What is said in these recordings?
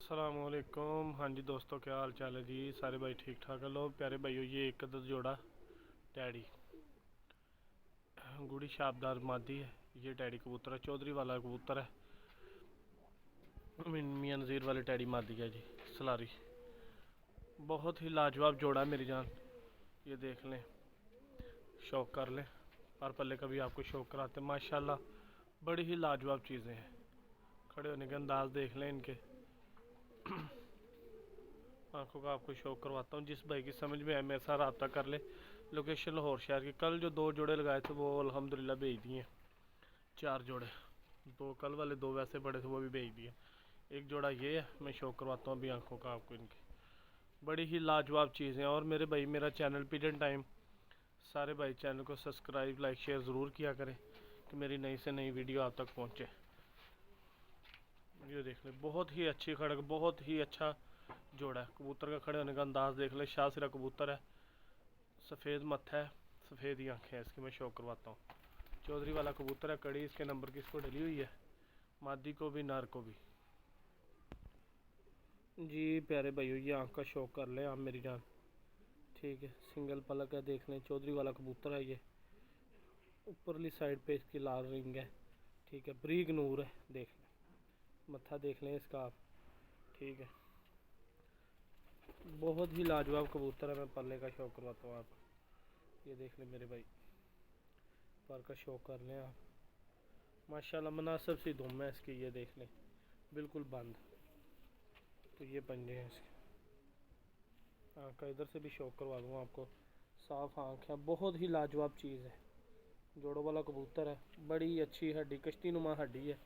अस्सलाम वालेकुम। हाँ जी दोस्तों, क्या हाल चाल है जी? सारे भाई ठीक ठाक है। लो प्यारे भाइयों, ये एक अदद जोड़ा टैडी गुड़ी शाबदार मादी है। ये टैडी कबूतर है, चौधरी वाला कबूतर है। मियाँ नज़ीर वाले टैडी मादी है जी, सलारी। बहुत ही लाजवाब जोड़ा है मेरी जान। ये देख लें, शौक कर लें। पर पल्ले कभी आपको शौक कराते हैं। माशाल्लाह बड़ी ही लाजवाब चीज़ें हैं। खड़े होने के अंदाज देख लें इनके। आंखों का आपको शौक करवाता हूँ। जिस भाई की समझ में आए मेरे साथ रब्ता कर ले। लोकेशन लाहौर शहर की। कल जो 2 जोड़े लगाए थे वो अल्हम्दुलिल्लाह भेज दिए। 4 जोड़े, 2 कल वाले 2 वैसे बड़े थे वो भी भेज दिए। एक जोड़ा ये है, मैं शौक करवाता हूँ अभी आंखों का आपको इनकी। बड़ी ही लाजवाब चीज़ें। और मेरे भाई, मेरा चैनल पिजन टाइम, सारे भाई चैनल को सब्सक्राइब लाइक शेयर ज़रूर किया करें कि मेरी नई से नई वीडियो आप तक पहुँचे। ये देख ले, बहुत ही अच्छी खड़क, बहुत ही अच्छा जोड़ा है। कबूतर का खड़े होने का अंदाज़ देख ले। शाह सिरा कबूतर है, सफ़ेद मत्था है, सफ़ेद ही आँखें हैं इसकी। मैं शौक करवाता हूँ। चौधरी वाला कबूतर है। कड़ी इसके नंबर की इसको डली हुई है, मादी को भी नर को भी। जी प्यारे भाइयों, ये आँख का शौक कर लें आप मेरी जान। ठीक है, सिंगल पलक है, देख लें। चौधरी वाला कबूतर है ये। ऊपरली साइड पे इसकी लाल रिंग है। ठीक है, ब्रीक नूर है, देख लें। मत्था देख लें इसका आप। ठीक है, बहुत ही लाजवाब कबूतर है। मैं पल्ले का शौक करवाता हूँ आप। ये देख लें मेरे भाई, पर का शौक कर लें आप। माशाल्लाह मुनासिब सी दुम है इसकी। ये देख लें, बिल्कुल बंद। तो ये पंजे हैं इसके। आँख का इधर से भी शौक करवा दूँगा आपको। साफ आँख है, बहुत ही लाजवाब चीज़ है। जोड़ों वाला कबूतर है, बड़ी अच्छी हड्डी, कश्ती नुमा हड्डी है।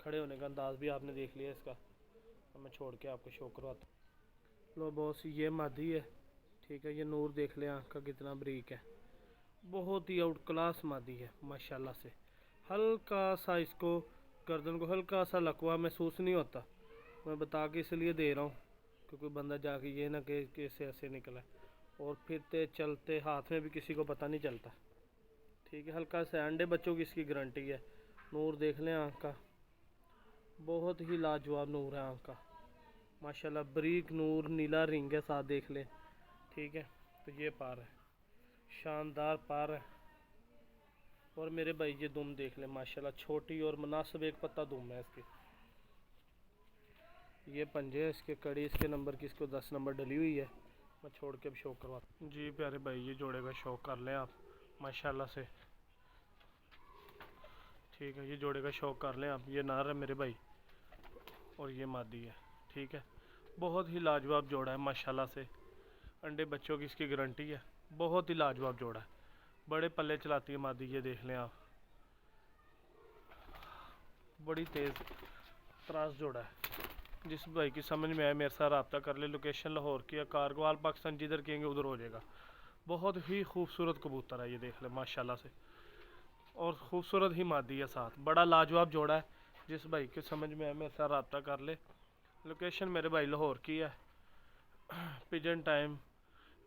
खड़े होने का अंदाज़ भी आपने देख लिया इसका। अब मैं छोड़ के आपको शौक करवाता हूँ। लो बॉस, ये मादी है। ठीक है, ये नूर देख लें आँख का कितना बरीक है। बहुत ही आउट क्लास मादी है माशाल्लाह से। हल्का सा इसको, गर्दन को हल्का सा लकवा महसूस नहीं होता। मैं बता के इसलिए दे रहा हूँ कि कोई बंदा जाके ये ना कि कैसे ऐसे निकला। और फिरते चलते हाथ में भी किसी को पता नहीं चलता। ठीक है, हल्का सा अंडे बच्चों की इसकी गारंटी है। नूर देख लें आँख का, बहुत ही लाजवाब नूर है आँख का माशाल्लाह। बरीक नूर, नीला रिंग है साथ, देख लें। ठीक है, तो ये पार है, शानदार पार है। और मेरे भाई ये दुम देख ले माशाल्लाह, छोटी और मुनासिब एक पत्ता दुम है इसकी। ये पंजे है इसके। कड़ी इसके नंबर की इसको 10 नंबर डली हुई है। मैं छोड़ के अब शौक करवा। जी प्यारे भाई, ये जोड़े का शौक कर लें आप माशाल्लाह से। ठीक है, ये जोड़े का शौक कर लें आप। ये नार है मेरे भाई और ये मादी है। ठीक है, बहुत ही लाजवाब जोड़ा है माशाल्लाह से। अंडे बच्चों की इसकी गारंटी है। बहुत ही लाजवाब जोड़ा है, बड़े पल्ले चलाती है मादी। ये देख लें आप, बड़ी तेज़ त्रास जोड़ा है। जिस भाई की समझ में आए मेरे साथ रब्ता कर ले। लोकेशन लाहौर की है, कारगोवाल पाकिस्तान, जिधर कहेंगे उधर हो जाएगा। बहुत ही खूबसूरत कबूतर है ये, देख ले माशाल्लाह से। और खूबसूरत ही मादी है साथ, बड़ा लाजवाब जोड़ा है। जिस भाई के समझ में आए मेरे साथ रब्ता कर ले। लोकेशन मेरे भाई लाहौर की है। पिजन टाइम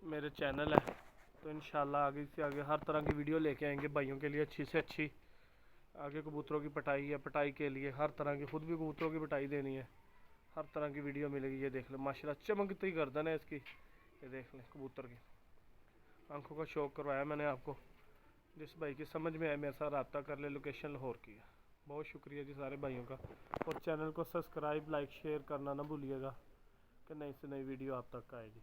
मेरे चैनल है। तो इंशाल्लाह आगे से आगे हर तरह की वीडियो लेके आएंगे भाइयों के लिए, अच्छी से अच्छी। आगे कबूतरों की पटाई है, पटाई के लिए हर तरह की, खुद भी कबूतरों की पटाई देनी है। हर तरह की वीडियो मिलेगी। ये देख ले माशाल्लाह, चमकती गर्दन है इसकी। ये देख लें कबूतर की। आंखों का शौक करवाया मैंने आपको। जिस भाई की समझ में आए मेरे साथ रब्ता कर ले। लोकेशन लाहौर की है। बहुत शुक्रिया जी सारे भाइयों का। और चैनल को सब्सक्राइब लाइक शेयर करना ना भूलिएगा कि नई से नई वीडियो आप तक आएगी।